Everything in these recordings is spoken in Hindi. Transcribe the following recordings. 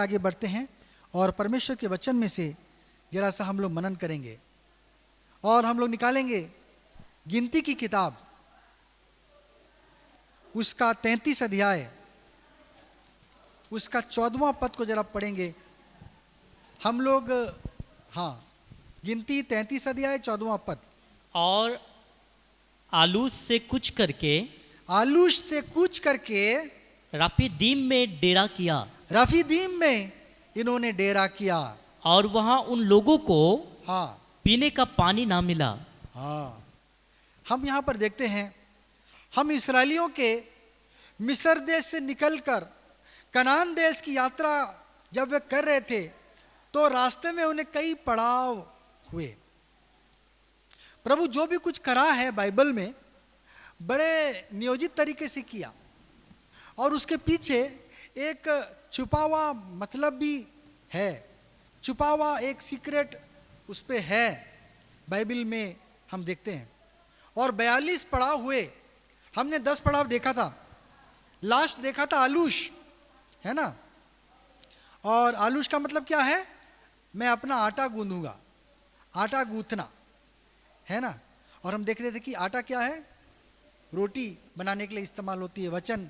आगे बढ़ते हैं और परमेश्वर के वचन में से जरा सा हम लोग मनन करेंगे और हम लोग निकालेंगे गिनती की किताब, उसका 33 अध्याय, उसका 14वां पद को जरा पढ़ेंगे हम लोग। हाँ, गिनती 33 अध्याय 14वां पद। और आलूस से कूच करके रफीदीम में डेरा किया। रफीदीम में इन्होंने डेरा किया और वहां उन लोगों को हाँ पीने का पानी ना मिला। हाँ, हम यहाँ पर देखते हैं, हम इस्राएलियों के मिस्र देश से निकलकर कनान देश की यात्रा जब वे कर रहे थे तो रास्ते में उन्हें कई पड़ाव हुए। प्रभु जो भी कुछ करा है बाइबल में बड़े नियोजित तरीके से किया और उसके पीछे एक छुपा हुआ मतलब भी है, छुपा हुआ एक सीक्रेट उस पे है, बाइबल में हम देखते हैं। और 42 पड़ाव हुए, हमने 10 पड़ाव देखा था, लास्ट देखा था आलूश, है ना। और आलूश का मतलब क्या है? मैं अपना आटा गूंदूंगा, आटा गूंथना, है ना। और हम देख रहे थे कि आटा क्या है? रोटी बनाने के लिए इस्तेमाल होती है, वचन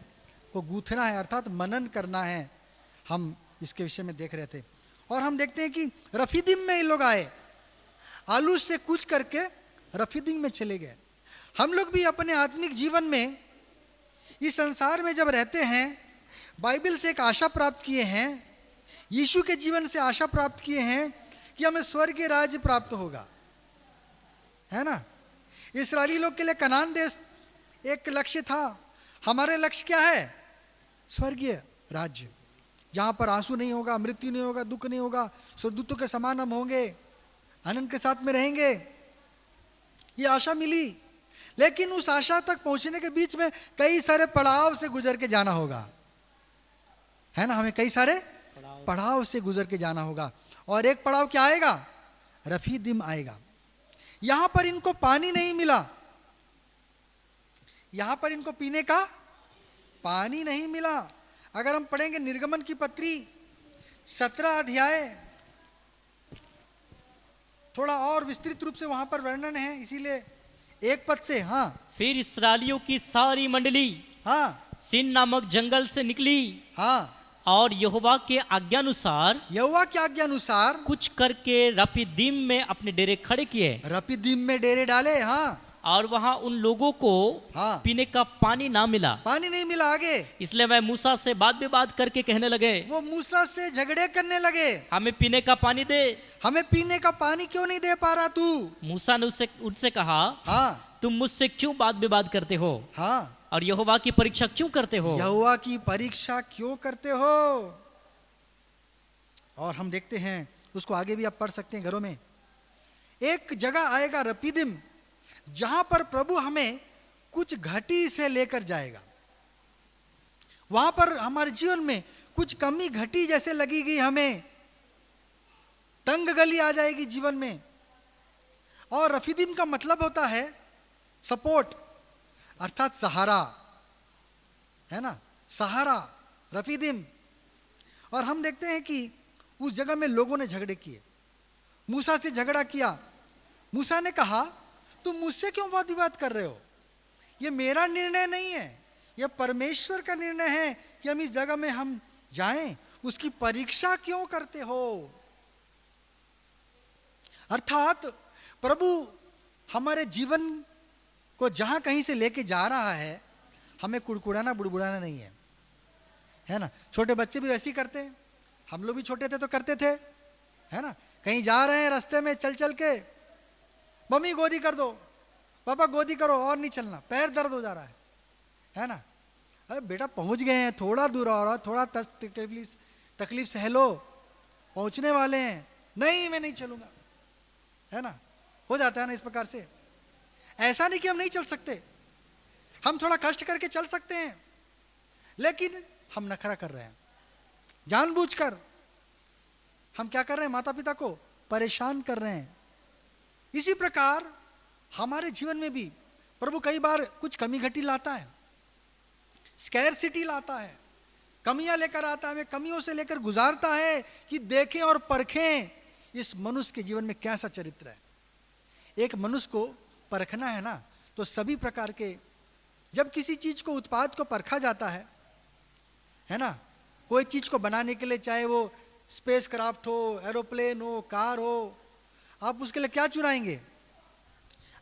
को गूंथना है अर्थात मनन करना है, हम इसके विषय में देख रहे थे। और हम देखते हैं कि रफीदीम में ये लोग आए, आलूश से कूच करके रफीदीम में चले गए। हम लोग भी अपने आत्मिक जीवन में इस संसार में जब रहते हैं, बाइबल से एक आशा प्राप्त किए हैं, यीशु के जीवन से आशा प्राप्त किए हैं कि हमें स्वर्गीय राज्य प्राप्त होगा, है ना। इस्राएली लोग के लिए कनान देश एक लक्ष्य था, हमारे लक्ष्य क्या है? स्वर्गीय राज्य, जहां पर आंसू नहीं होगा, मृत्यु नहीं होगा, दुख नहीं होगा, स्वर्गदूतों के समान हम होंगे, आनंद के साथ में रहेंगे। ये आशा मिली, लेकिन उस आशा तक पहुंचने के बीच में कई सारे पड़ाव से गुजर के जाना होगा, है ना। हमें कई सारे पड़ाव से गुजर के जाना होगा। और एक पड़ाव क्या आएगा? रफीदीम आएगा। यहां पर इनको पानी नहीं मिला, यहां पर इनको पीने का पानी नहीं मिला। अगर हम पढ़ेंगे निर्गमन की पत्री 17 अध्याय, थोड़ा और विस्तृत रूप से वहां पर वर्णन है, इसीलिए एक पद से। हाँ, फिर इस्राएलियों की सारी मंडली हाँ, सिन नामक जंगल से निकली। हाँ, और यहोवा के आज्ञानुसार कुछ करके रफीदीम में अपने डेरे खड़े किए। रफीदीम में डेरे डाले। हाँ, और वहां उन लोगों को पीने का पानी ना मिला, पानी नहीं मिला। आगे इसलिए वह मूसा से बात विवाद करके कहने लगे, वो मूसा से झगड़े करने लगे, हमें पीने का पानी दे। हमें पीने का पानी क्यों नहीं दे पा रहा तू? मूसा ने उनसे कहा, हाँ, तुम मुझसे क्यों बात विवाद करते हो? हाँ, और यहोवा की परीक्षा क्यों करते हो? यहोवा की परीक्षा क्यों करते हो? और हम देखते हैं, उसको आगे भी आप पढ़ सकते हैं घरों में। एक जगह आएगा रफीदीम, जहां पर प्रभु हमें कुछ घटी से लेकर जाएगा। वहां पर हमारे जीवन में कुछ कमी घटी जैसे लगेगी, हमें तंग गली आ जाएगी जीवन में। और रफीदीम का मतलब होता है सपोर्ट, अर्थात सहारा, है ना, सहारा, रफीदीम। और हम देखते हैं कि उस जगह में लोगों ने झगड़े किए, मूसा से झगड़ा किया। मूसा ने कहा, तुम मुझसे क्यों वाद विवाद कर रहे हो? ये मेरा निर्णय नहीं है, यह परमेश्वर का निर्णय है कि हम इस जगह में हम जाएं, उसकी परीक्षा क्यों करते हो? अर्थात प्रभु हमारे जीवन को जहां कहीं से लेके जा रहा है, हमें कुड़कुड़ाना बुड़बुड़ाना नहीं है, है ना। छोटे बच्चे भी वैसे ही करते हैं, हम लोग भी छोटे थे तो करते थे, है ना। कहीं जा रहे हैं रास्ते में चल चल के, मम्मी गोदी कर दो, पापा गोदी करो, और नहीं चलना, पैर दर्द हो जा रहा है ना। अरे बेटा पहुंच गए हैं, थोड़ा दूर और थोड़ा तकलीफ सह लो, पहुंचने वाले हैं। नहीं, मैं नहीं चलूंगा, है ना। हो जाता है ना इस प्रकार से। ऐसा नहीं कि हम नहीं चल सकते, हम थोड़ा कष्ट करके चल सकते हैं, लेकिन हम नखरा कर रहे हैं, जानबूझकर हम क्या कर रहे हैं? माता पिता को परेशान कर रहे हैं। इसी प्रकार हमारे जीवन में भी प्रभु कई बार कुछ कमी घटी लाता है, स्कैरसिटी लाता है, कमियां लेकर आता है, हमें कमियों से लेकर गुजारता है कि देखें और परखें इस मनुष्य के जीवन में कैसा चरित्र है। एक मनुष्य को परखना है ना, तो सभी प्रकार के, जब किसी चीज को, उत्पाद को परखा जाता है ना, कोई चीज को बनाने के लिए, चाहे वो स्पेस क्राफ्ट हो, एरोप्लेन हो, कार हो, आप उसके लिए क्या चुराएंगे?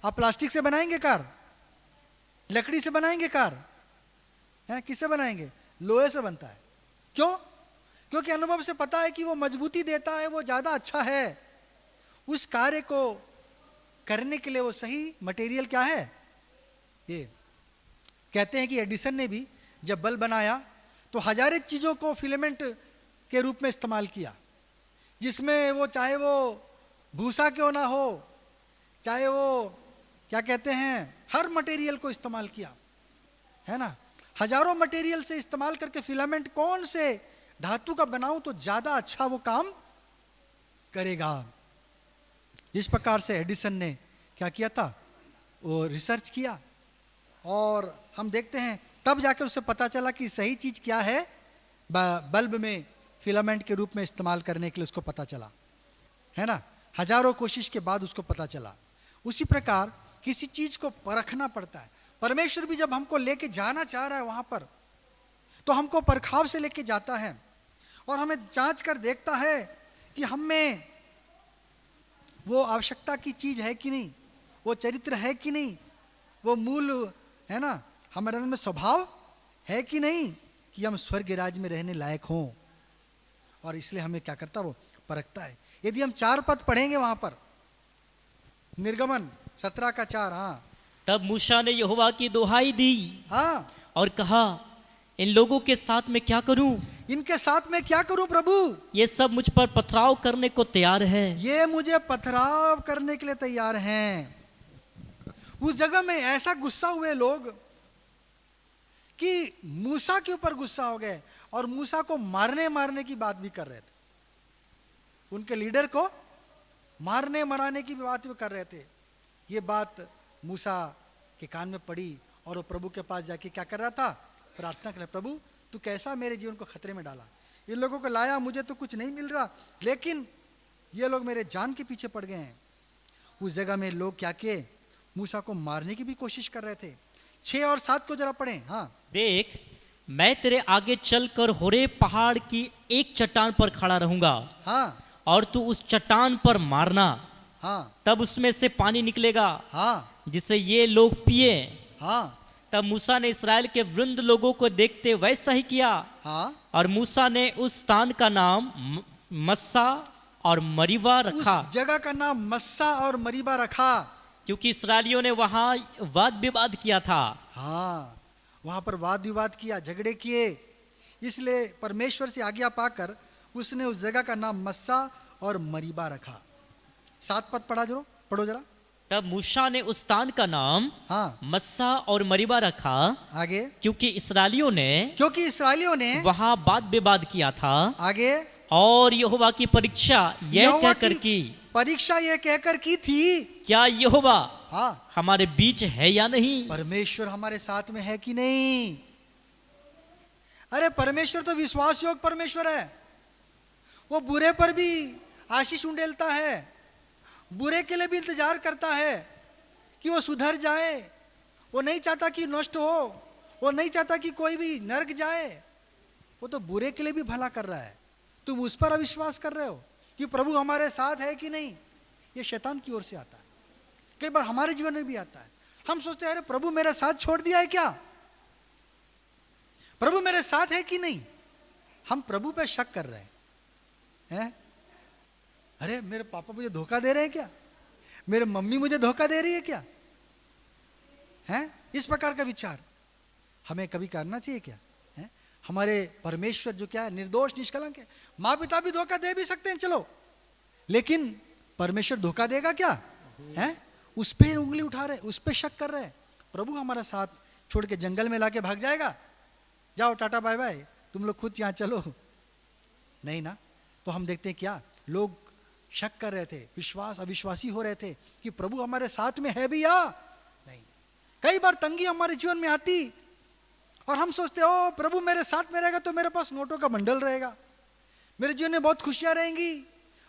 आप प्लास्टिक से बनाएंगे कार? लकड़ी से बनाएंगे कार? है किससे बनाएंगे? लोहे से बनता है। क्यों? क्योंकि अनुभव से पता है कि वो मजबूती देता है, वो ज्यादा अच्छा है। उस कार्य को करने के लिए वो सही मटेरियल क्या है? ये कहते हैं कि एडिसन ने भी जब बल्ब बनाया तो हजारों चीजों को फिलामेंट के रूप में इस्तेमाल किया, जिसमें वो चाहे वो भूसा क्यों ना हो, चाहे वो क्या कहते हैं, हर मटेरियल को इस्तेमाल किया, है ना। हजारों मटेरियल से इस्तेमाल करके फिलामेंट कौन से धातु का बनाऊं तो ज्यादा अच्छा वो काम करेगा। इस प्रकार से एडिसन ने क्या किया था? वो रिसर्च किया, और हम देखते हैं तब जाकर उसे पता चला कि सही चीज क्या है, बल्ब में फिलामेंट के रूप में इस्तेमाल करने के लिए उसको पता चला, है ना। हजारों कोशिश के बाद उसको पता चला। उसी प्रकार किसी चीज को परखना पड़ता है। परमेश्वर भी जब हमको लेके जाना चाह रहा है वहां पर, तो हमको परखाव से लेके जाता है और हमें जांच कर देखता है कि हम में वो आवश्यकता की चीज है कि नहीं, वो चरित्र है कि नहीं, वो मूल, है ना, हमारे में स्वभाव है कि नहीं, कि हम स्वर्ग राज्य में रहने लायक हों। और इसलिए हमें क्या करता, वो परखता है। यदि हम 4 पद पढ़ेंगे वहां पर, निर्गमन 17 का 4। हाँ, तब मूसा ने यहोवा की दुहाई दी, हाँ, और कहा, इन लोगों के साथ मैं क्या करूं? इनके साथ मैं क्या करूं प्रभु? ये सब मुझ पर पथराव करने को तैयार है। ये मुझे पथराव करने के लिए तैयार हैं। उस जगह में ऐसा गुस्सा हुए लोग कि मूसा के ऊपर गुस्सा हो गए और मूसा को मारने की बात भी कर रहे थे। उनके लीडर को मारने मराने की बात भी कर रहे थे। ये बात मूसा के कान में पड़ी और वो प्रभु के पास जाके क्या कर रहा था? प्रार्थना कर रहा, प्रभु तू कैसा मेरे जीवन को खतरे में डाला, इन लोगों को लाया, मुझे तो कुछ नहीं मिल रहा, लेकिन ये लोग मेरे जान के पीछे पड़ गए हैं। उस जगह में लोग क्या किए? मूसा को मारने की भी कोशिश कर रहे थे। 6 और 7 को जरा पढ़ें। हाँ, देख, मैं तेरे आगे चलकर होरेब पहाड़ की एक चट्टान पर खड़ा रहूंगा, हाँ, और तू उस चट्टान पर मारना, हाँ, तब उसमें से पानी निकलेगा, हाँ, जिसे ये लोग पिए। हाँ, तब मूसा ने इस्राएल के वृंद लोगों को देखते वैसा ही किया, हाँ। और मूसा ने उस स्थान का नाम मस्सा और मरीबा रखा। उस जगह का नाम मस्सा और मरीबा रखा, क्योंकि इस्राएलियों ने वहां वाद विवाद किया था। हाँ, वहां पर वाद विवाद किया, झगड़े किए, इसलिए परमेश्वर से आज्ञा पाकर उसने उस जगह का नाम मस्सा और मरीबा रखा। 7 पद पढ़ो जरा। तब मूसा ने उस स्थान का नाम, हाँ, मस्सा और मरीबा रखा, आगे, क्योंकि इस्राएलियों ने वहां वाद विवाद किया था। आगे, और यहोवा की परीक्षा यह कहकर की, परीक्षा यह कहकर की थी, क्या यहोवा हाँ, हमारे बीच है या नहीं? परमेश्वर हमारे साथ में है कि नहीं? अरे परमेश्वर तो विश्वास योग्य परमेश्वर है। वो बुरे पर भी आशीष उंडेलता है, बुरे के लिए भी इंतजार करता है कि वो सुधर जाए। वो नहीं चाहता कि नष्ट हो, वो नहीं चाहता कि कोई भी नरक जाए। वो तो बुरे के लिए भी भला कर रहा है। तुम उस पर अविश्वास कर रहे हो कि प्रभु हमारे साथ है कि नहीं? ये शैतान की ओर से आता है, कई बार हमारे जीवन में भी आता है। हम सोचते हैं अरे प्रभु मेरे साथ छोड़ दिया है क्या? प्रभु मेरे साथ है कि नहीं? हम प्रभु पे शक कर रहे हैं। अरे मेरे पापा मुझे धोखा दे रहे हैं क्या? मेरे मम्मी मुझे धोखा दे रही है क्या? हैं? इस प्रकार का विचार हमें कभी करना चाहिए क्या? है? हमारे परमेश्वर जो क्या है, निर्दोष निष्कलंक है। माँ पिता भी धोखा दे भी सकते हैं, चलो, लेकिन परमेश्वर धोखा देगा क्या? है? उस पे उंगली उठा रहे, उस पे शक कर रहे। प्रभु हमारा साथ छोड़ के जंगल में लाके भाग जाएगा? जाओ टाटा बाय बाय, तुम लोग खुद यहाँ चलो, नहीं ना। तो हम देखते हैं क्या लोग शक कर रहे थे, विश्वास अविश्वासी हो रहे थे कि प्रभु हमारे साथ में है भी या नहीं। कई बार तंगी हमारे जीवन में आती और हम सोचते ओ प्रभु मेरे साथ में रहेगा तो मेरे पास नोटों का बंडल रहेगा, मेरे जीवन में बहुत खुशियां रहेंगी,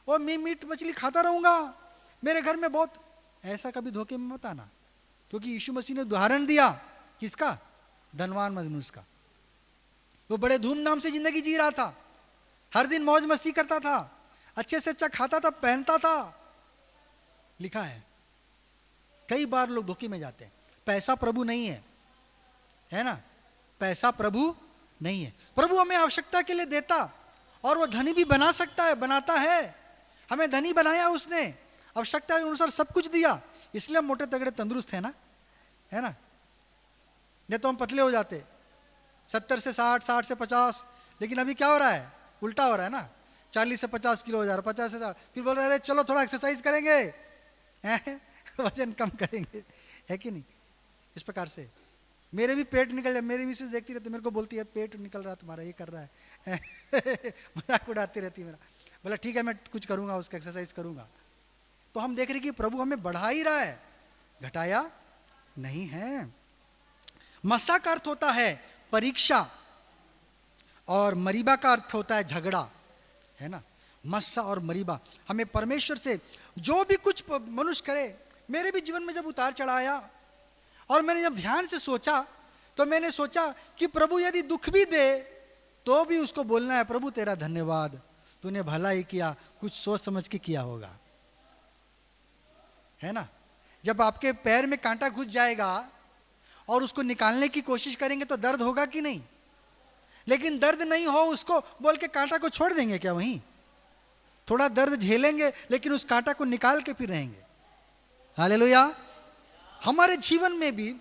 और मैं मीट मछली खाता रहूंगा, मेरे घर में बहुत। ऐसा कभी धोखे में मत आना, क्योंकि यीशु मसीह ने उदाहरण दिया किसका? धनवान मजनूस का। वो बड़े धूमधाम से जिंदगी जी रहा था, हर दिन मौज मस्ती करता था, अच्छे से अच्छा खाता था, पहनता था। लिखा है, कई बार लोग धोखे में जाते हैं। पैसा प्रभु नहीं है ना? पैसा प्रभु नहीं है। प्रभु हमें आवश्यकता के लिए देता, और वो धनी भी बना सकता है, बनाता है। हमें धनी बनाया उसने, आवश्यकता के अनुसार सब कुछ दिया, इसलिए हम मोटे तगड़े तंदुरुस्त है ना, है ना? नहीं तो हम पतले हो जाते, 70 से 60, 60 से 50। लेकिन अभी क्या हो रहा है? उल्टा हो रहा है ना, 40 से 50 किलो हो जा रहा, 50 से 60। फिर बोल रहे हैं चलो थोड़ा एक्सरसाइज करेंगे, वजन कम करेंगे, है कि नहीं? इस प्रकार से मेरे भी पेट निकल जाए। मेरी मिसेस देखती रहती, मेरे को बोलती है पेट निकल रहा है तुम्हारा, ये कर रहा है मजाक उड़ाती रहती मेरा। बोला ठीक है मैं कुछ करूंगा, उसका एक्सरसाइज करूंगा। तो हम देख रहे कि प्रभु हमें बढ़ा ही रहा है, घटाया नहीं है। मस्सा का अर्थ होता है परीक्षा, और मरीबा का अर्थ होता है झगड़ा, है ना? मस्सा और मरीबा, हमें परमेश्वर से जो भी कुछ मनुष्य करे। मेरे भी जीवन में जब उतार चढ़ाया, और मैंने जब ध्यान से सोचा, तो मैंने सोचा कि प्रभु यदि दुख भी दे तो भी उसको बोलना है प्रभु तेरा धन्यवाद, तूने भला ही किया, कुछ सोच समझ के किया होगा, है ना? जब आपके पैर में कांटा घुस जाएगा और उसको निकालने की कोशिश करेंगे तो दर्द होगा कि नहीं? लेकिन दर्द नहीं हो उसको बोल के कांटा को छोड़ देंगे क्या? वहीं थोड़ा दर्द झेलेंगे, लेकिन उस कांटा को निकाल के फिर रहेंगे। हालेलुया। हमारे जीवन में भी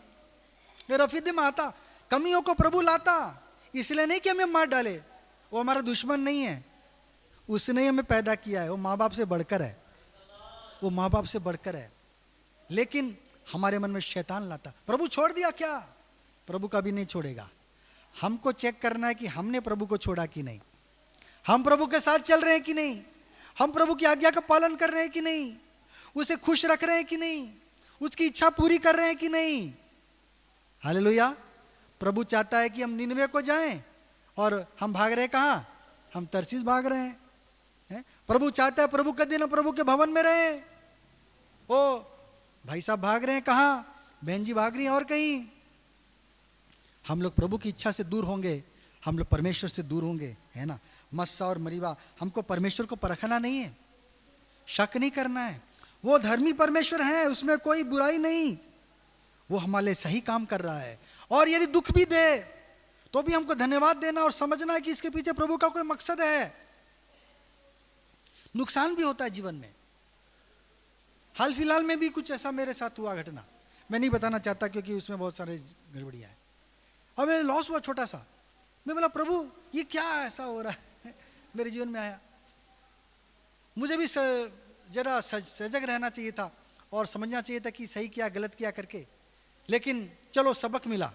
रफीदिम आता, कमियों को प्रभु लाता, इसलिए नहीं कि हमें मार डाले। वो हमारा दुश्मन नहीं है, उसने हमें पैदा किया है, वो माँ बाप से बढ़कर है, वो माँ बाप से बढ़कर है। लेकिन हमारे मन में शैतान लाता। प्रभु छोड़ दिया क्या? प्रभु कभी नहीं छोड़ेगा। हमको चेक करना है कि हमने प्रभु को छोड़ा कि नहीं, हम प्रभु के साथ चल रहे हैं कि नहीं, हम प्रभु की आज्ञा का पालन कर रहे हैं कि नहीं, उसे खुश रख रहे हैं कि नहीं, उसकी इच्छा पूरी कर रहे हैं कि नहीं। हालेलुया। प्रभु चाहता है कि हम निनवे को जाएं, और हम भाग रहे कहाँ? हम तरसीस भाग रहे हैं। प्रभु चाहता है प्रभु के दिन प्रभु के भवन में रहे। ओ भाई साहब भाग रहे हैं कहाँ? बहन जी भाग रही हैं और कहीं। हम लोग प्रभु की इच्छा से दूर होंगे, हम लोग परमेश्वर से दूर होंगे, है ना? मस्सा और मरीबा, हमको परमेश्वर को परखना नहीं है, शक नहीं करना है। वो धर्मी परमेश्वर है, उसमें कोई बुराई नहीं, वो हमारे लिए सही काम कर रहा है। और यदि दुख भी दे तो भी हमको धन्यवाद देना और समझना है कि इसके पीछे प्रभु का कोई मकसद है। नुकसान भी होता है जीवन में। हाल फिलहाल में भी कुछ ऐसा मेरे साथ हुआ घटना, मैं नहीं बताना चाहता क्योंकि उसमें बहुत सारे गड़बड़ियाँ है। और मेरा लॉस हुआ छोटा सा। मैं बोला प्रभु ये क्या ऐसा हो रहा है मेरे जीवन में आया। मुझे भी जरा सजग रहना चाहिए था और समझना चाहिए था कि सही किया गलत किया करके। लेकिन चलो सबक मिला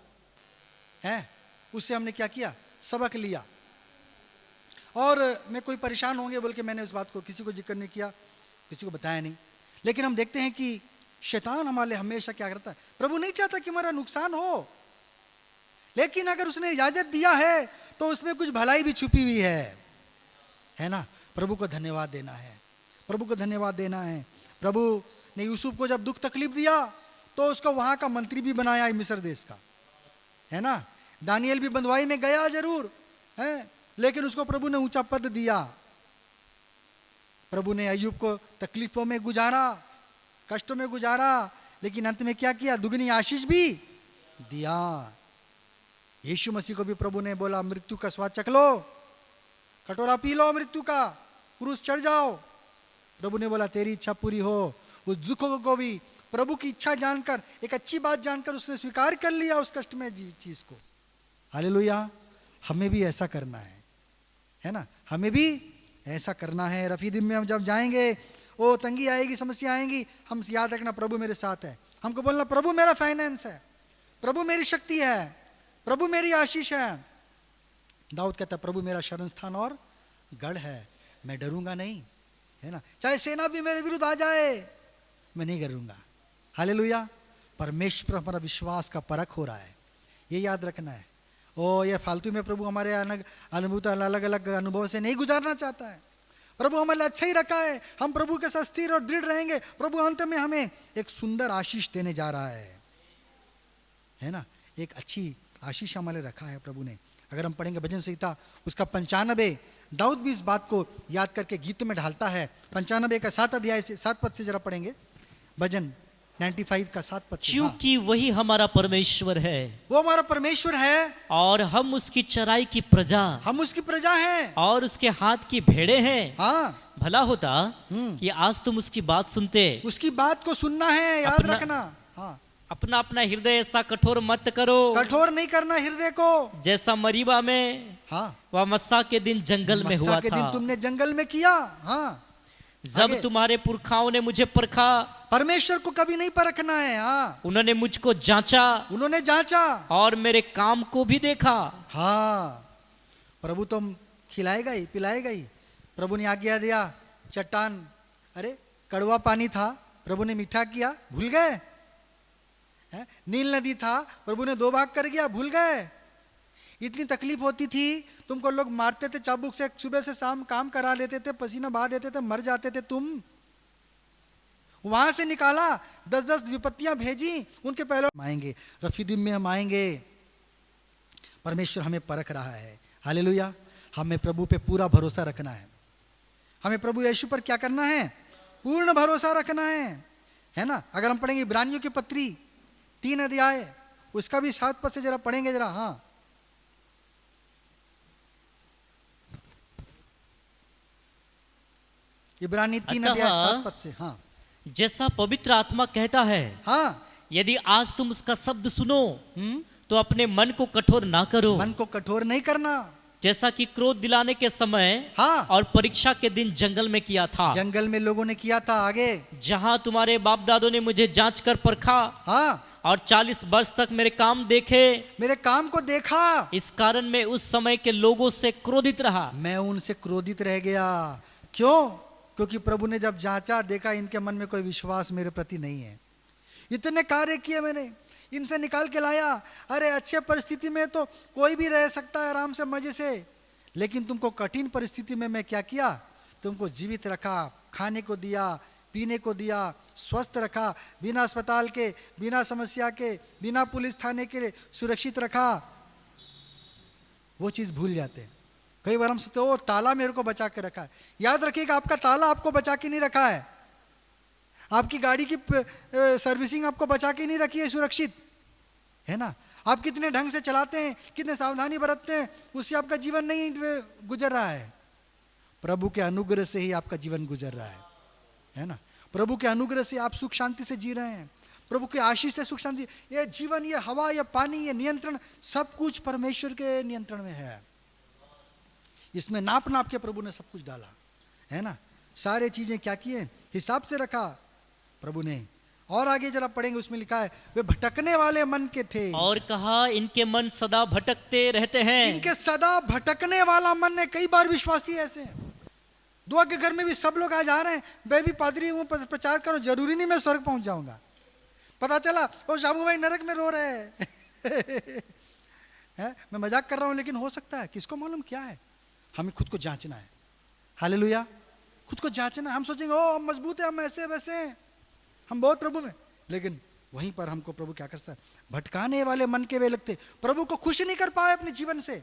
है, उससे हमने क्या किया? सबक लिया। और मैं कोई परेशान होंगे बोल के मैंने उस बात को किसी को जिक्र नहीं किया, किसी को बताया नहीं। लेकिन हम देखते हैं कि शैतान हमारे लिए हमेशा क्या करता है? प्रभु नहीं चाहता कि हमारा नुकसान हो, लेकिन अगर उसने इजाजत दिया है तो उसमें कुछ भलाई भी छुपी हुई है ना? प्रभु को धन्यवाद देना है, प्रभु को धन्यवाद देना है। प्रभु ने यूसुफ को जब दुख तकलीफ दिया तो उसको वहां का मंत्री भी बनाया मिस्र देश का, है ना? दानियल भी बंधुआई में गया जरूर है, लेकिन उसको प्रभु ने ऊंचा पद दिया। प्रभु ने अय्यूब को तकलीफों में गुजारा, कष्टों में गुजारा, लेकिन अंत में क्या किया? दुगनी आशीष भी दिया। यीशु मसीह को भी प्रभु ने बोला मृत्यु का स्वाद चख लो, कटोरा पी लो मृत्यु का, क्रूस चढ़ जाओ। प्रभु ने बोला तेरी इच्छा पूरी हो। उस दुखों को भी प्रभु की इच्छा जानकर, एक अच्छी बात जानकर उसने स्वीकार कर लिया उस कष्ट में चीज को। हालेलुया। हमें भी ऐसा करना है ना? हमें भी ऐसा करना है। रफीदिम में हम जब जाएंगे, ओ तंगी आएगी, समस्या आएंगी, हम याद रखना प्रभु मेरे साथ है। हमको बोलना प्रभु मेरा फाइनेंस है, प्रभु मेरी शक्ति है, प्रभु मेरी आशीष है। दाऊद कहता प्रभु मेरा शरण स्थान और गढ़ है, मैं डरूंगा नहीं, है ना? चाहे सेना भी मेरे विरुद्ध आ जाए, मैं नहीं डरूंगा। हालेलुया। परमेश्वर हमारा विश्वास का परख हो रहा है, ये याद रखना है। ओ ये फालतू में प्रभु हमारे अनुभूत अलग अलग अनुभव से नहीं गुजारना चाहता है। प्रभु हमारे लिए अच्छा ही रखा है, हम प्रभु के साथ स्थिर और दृढ़ रहेंगे। प्रभु अंत में हमें एक सुंदर आशीष देने जा रहा है ना। एक अच्छी आशीष हमारे रखा है प्रभु ने। अगर हम पढ़ेंगे भजन संहिता उसका 95, दाऊद भी इस बात को याद करके गीत में ढालता है। 95 का 7 अध्याय से 7 पद से जरा पढ़ेंगे। भजन 95 का 7 पद। क्योंकि वही हमारा परमेश्वर है, वो हमारा परमेश्वर है और हम उसकी चराई की प्रजा, हम उसकी प्रजा हैं, और उसके हाथ की भेड़े हैं। हाँ, भला होता कि आज तुम उसकी बात सुनते। उसकी बात को सुनना है, याद रखना। हाँ, अपना अपना हृदय ऐसा कठोर मत करो, कठोर नहीं करना हृदय को, जैसा मरीबा में, हाँ, वह मस्सा के दिन जंगल में हुआ मस्सा के दिन था, तुमने जंगल में किया। हाँ, जब तुम्हारे पुरखाओं ने मुझे परखा। परमेश्वर को कभी नहीं परखना है। हाँ, उन्होंने मुझको जांचा, उन्होंने जांचा और मेरे काम को भी देखा। हाँ, प्रभु तो खिलाएगा ही पिलाएगा ही। प्रभु ने आज्ञा दिया, चट्टान, अरे कड़वा पानी था, प्रभु ने मीठा किया, भूल गए। नील नदी था, प्रभु ने 2 भाग कर दिया, भूल गए। इतनी तकलीफ होती थी, तुमको लोग मारते थे चाबुक से, सुबह से शाम काम करा देते थे, पसीना बहा देते थे, मर जाते थे। तुम वहां से निकाला, 10-10 विपत्तियां भेजी, उनके पहले आएंगे, रफीदिम में हम आएंगे। परमेश्वर हमें परख रहा है। हालेलुया। हमें प्रभु पे पूरा भरोसा रखना है। हमें प्रभु यीशु पर क्या करना है? पूर्ण भरोसा रखना है ना। अगर हम पढ़ेंगे इब्रानियों की पत्री 3 अध्याय, उसका भी 7 पद से जरा पढ़ेंगे जरा। हाँ, इब्रानी 3 अध्याय 7 पद से। हाँ, जैसा पवित्र आत्मा कहता है, हाँ, यदि आज तुम उसका शब्द सुनो तो अपने मन को कठोर ना करो। मन को कठोर नहीं करना, जैसा कि क्रोध दिलाने के समय, हाँ, और परीक्षा के दिन जंगल में किया था। जंगल में लोगों ने किया था। आगे, जहां तुम्हारे बाप दादों ने मुझे जांच कर परखा, हाँ, और 40 वर्ष तक मेरे काम देखे, मेरे काम को देखा। इस कारण मैं उस समय के लोगों से क्रोधित रहा। मैं उनसे क्रोधित रह गया। क्यों? क्योंकि प्रभु ने जब जांचा, देखा इनके मन में कोई विश्वास मेरे प्रति नहीं है। इतने कार्य किए मैंने, इनसे निकाल के लाया। अरे अच्छे परिस्थिति में तो कोई भी रह सकता है आराम से मजे से, लेकिन तुमको कठिन परिस्थिति में मैं क्या किया? तुमको जीवित रखा, खाने को दिया, पीने को दिया, स्वस्थ रखा, बिना अस्पताल के, बिना समस्या के, बिना पुलिस थाने के सुरक्षित रखा। वो चीज भूल जाते हैं। कई बार हम सोचते ओ ताला मेरे को बचा के रखा है। याद रखिएगा, आपका ताला आपको बचा के नहीं रखा है। आपकी गाड़ी की सर्विसिंग आपको बचा के नहीं रखी है सुरक्षित, है ना। आप कितने ढंग से चलाते हैं, कितने सावधानी बरतते हैं, उससे आपका जीवन नहीं गुजर रहा है। प्रभु के अनुग्रह से ही आपका जीवन गुजर रहा है ना। प्रभु के अनुग्रह से आप सुख शांति से जी रहे हैं। प्रभु के आशीष से सुख शांति। ये जीवन, ये हवा, ये पानी, ये नियंत्रण, सब कुछ परमेश्वर के नियंत्रण में है। इसमें नाप नाप के प्रभु ने सब कुछ डाला, है ना। सारे चीजें क्या किए? हिसाब से रखा प्रभु ने। और आगे जरा पढ़ेंगे, उसमें लिखा है वे भटकने वाले मन के थे। और कहा इनके मन सदा भटकते रहते हैं। इनके सदा भटकने वाला मन है। कई बार विश्वासी ऐसे हैं, दुआ के घर में भी सब लोग आ जा रहे हैं, मैं भी पादरी हूँ, प्रचार करो, जरूरी नहीं मैं स्वर्ग पहुंच जाऊंगा। पता चला वो शामू भाई नरक में रो रहे हैं। मैं मजाक कर रहा हूँ, लेकिन हो सकता है, किसको मालूम क्या है। हमें खुद को जांचना है। हालेलुया। खुद को जांचना। हम सोचेंगे ओ हम मजबूत है, हम ऐसे वैसे हैं, हम बहुत प्रभु में, लेकिन वहीं पर हमको प्रभु क्या करता है? भटकाने वाले मन के वे लगते। प्रभु को खुश नहीं कर पाए अपने जीवन से,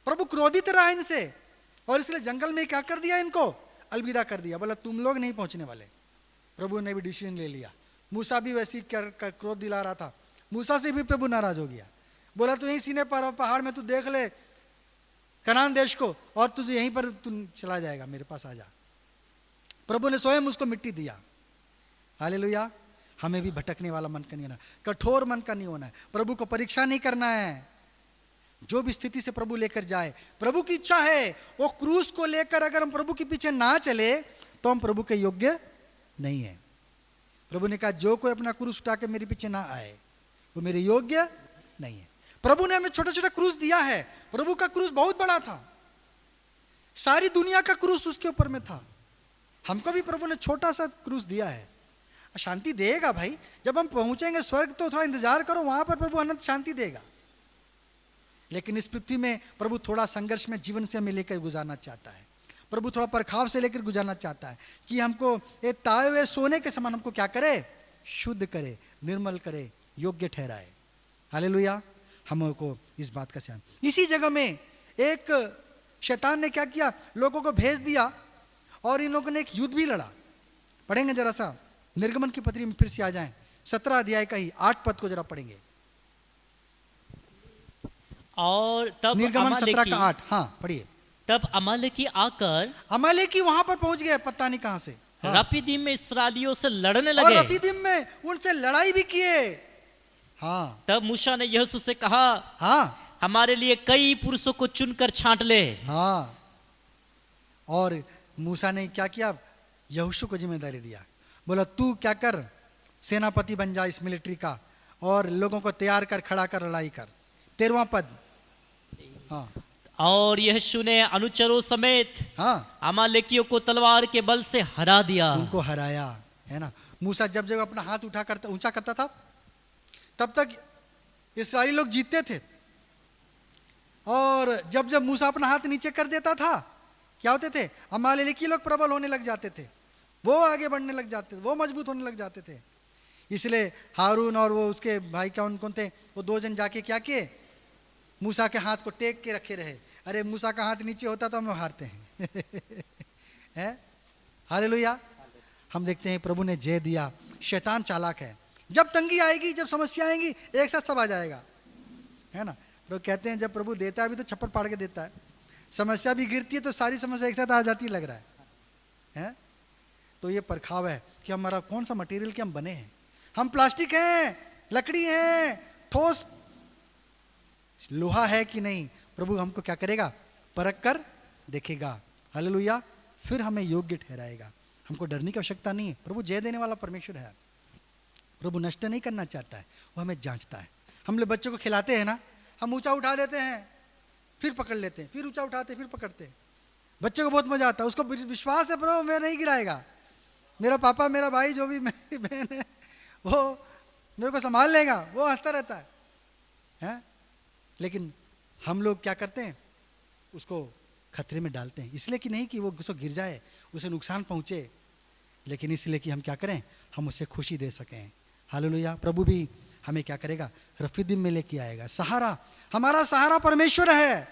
प्रभु क्रोधित रहा इनसे, और इसलिए जंगल में क्या कर दिया? इनको अलविदा कर दिया। बोला तुम लोग नहीं पहुंचने वाले। प्रभु ने भी डिसीजन ले लिया। मूसा भी वैसी कर क्रोध दिला रहा था। मूसा से भी प्रभु नाराज हो गया। बोला तू यहीं सीने पर पहाड़ में तू देख ले कनान देश को, और तुझे यहीं पर तू चला जाएगा, मेरे पास आ जा। प्रभु ने स्वयं उसको मिट्टी दिया। हालेलुया। हमें भी भटकने वाला मन का नहीं होना, कठोर मन का नहीं होना है। प्रभु को परीक्षा नहीं करना है। जो भी स्थिति से प्रभु लेकर जाए, प्रभु की इच्छा है वो क्रूस को लेकर अगर हम प्रभु के पीछे ना चले तो हम प्रभु के योग्य नहीं है। प्रभु ने कहा जो कोई अपना क्रूस उठा के मेरे पीछे ना आए वो मेरे योग्य नहीं है। प्रभु ने हमें छोटा छोटा क्रूस दिया है। प्रभु का क्रूस बहुत बड़ा था, सारी दुनिया का क्रूस उसके ऊपर में था। हमको भी प्रभु ने छोटा सा क्रूस दिया है। शांति देगा भाई, जब हम पहुंचेंगे स्वर्ग तो थोड़ा इंतजार करो, वहां पर प्रभु अनंत शांति देगा। लेकिन इस पृथ्वी में प्रभु थोड़ा संघर्ष में जीवन से हमें लेकर गुजारना चाहता है। प्रभु थोड़ा परखाव से लेकर गुजारना चाहता है कि हमको ये ताए हुए सोने के समान हमको क्या करे, शुद्ध करे, निर्मल करे, योग्य ठहराए। हालेलुया। हमको इस बात का ध्यान। इसी जगह में एक शैतान ने क्या किया, लोगों को भेज दिया और इन लोगों ने एक युद्ध भी लड़ा। पढ़ेंगे जरा सा निर्गमन की पत्री में फिर से आ जाएं, 17 अध्याय का ही 8 पद को जरा पढ़ेंगे। और तब निर्गमन 17 अमालेकी, का 8, हाँ पढ़िए। तब अमालेकी आकर अमालेकी वहां पर पहुंच गए, पता नहीं कहां से। हाँ। रफीदीम में इसराइलियों से लड़ने और लगे। रफीदीम में उनसे लड़ाई भी किए। हाँ तब मूसा ने यहोशू से कहा, हाँ हमारे लिए कई पुरुषों को चुनकर छांट ले। हाँ। और मूसा ने क्या किया, यहोशू को जिम्मेदारी दिया, बोला तू क्या कर, सेनापति बन जा इस मिलिट्री का और लोगों को तैयार कर, खड़ा कर, लड़ाई कर। 13वां पद। हाँ और यहोशू ने अनुचरों समेत हाँ अमालेकियों को तलवार के बल से हरा दिया। उनको हराया, है ना। मूसा जब जब अपना हाथ ऊंचा करता था तब तक इस्राएली लोग जीतते थे, और जब जब मूसा अपना हाथ नीचे कर देता था क्या होते थे, अमालेकी लोग प्रबल होने लग जाते थे, वो आगे बढ़ने लग जाते थे, वो मजबूत होने लग जाते थे। इसलिए हारून और वो उसके भाई कौन कौन थे, वो 2 जन जाके क्या किए, मूसा के हाथ को टेक के रखे रहे। अरे मूसा का हाथ नीचे होता तो हम हारते हैं। है? हालेलुया। हम देखते हैं प्रभु ने जय दिया। शैतान चालाक है, जब तंगी आएगी, जब समस्या आएगी, एक साथ सब आ जाएगा, है ना। प्रभु कहते हैं जब प्रभु देता है भी तो छप्पर फाड़ के देता है, समस्या भी गिरती है तो सारी समस्या एक साथ आ जाती लग रहा है? तो ये परखाव है कि हमारा कौन सा मटेरियल के हम बने हैं। हम प्लास्टिक हैं, लकड़ी हैं, ठोस लोहा है कि नहीं, प्रभु हमको क्या करेगा, परख कर देखेगा। हालेलुया। फिर हमें योग्य ठहराएगा। हमको डरने की आवश्यकता नहीं है। प्रभु जय देने वाला परमेश्वर है। प्रभु नष्ट नहीं करना चाहता है, वो हमें जांचता है। हम लोग बच्चों को खिलाते हैं ना, हम ऊंचा उठा देते हैं, फिर पकड़ लेते हैं, फिर ऊंचा उठाते, फिर पकड़ते हैं। बच्चे को बहुत मजा आता है, उसको विश्वास है प्रभु मैं नहीं गिराएगा, मेरा पापा, मेरा भाई, जो भी मेरी बहन है वो मेरे को संभाल लेगा, वो हंसता रहता है? लेकिन हम लोग क्या करते हैं, उसको खतरे में डालते हैं, इसलिए कि नहीं कि वो उसको गिर जाए, उसे नुकसान पहुंचे, लेकिन इसलिए कि हम क्या करें, हम उसे खुशी दे सकें। हालेलुया। प्रभु भी हमें क्या करेगा, रफीदीम में लेके आएगा। सहारा, हमारा सहारा परमेश्वर है।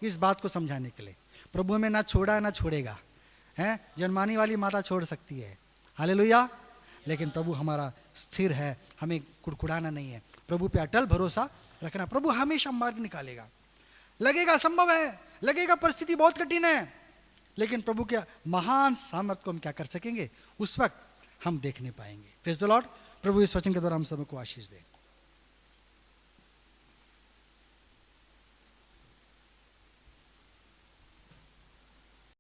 इस बात को समझाने के लिए प्रभु हमें ना छोड़ा ना छोड़ेगा, है। जन्माने वाली माता छोड़ सकती है, हालेलुया, लेकिन प्रभु हमारा स्थिर है, हमें कुड़कुड़ाना नहीं है, प्रभु पे अटल भरोसा रखना। प्रभु हमेशा मार्ग निकालेगा। लगेगा असंभव है, लगेगा परिस्थिति बहुत कठिन है, लेकिन प्रभु के महान सामर्थ्य को हम क्या कर सकेंगे, उस वक्त हम देखने पाएंगे। Praise the Lord. प्रभु इस वचन के द्वारा हम सबको आशीष दे।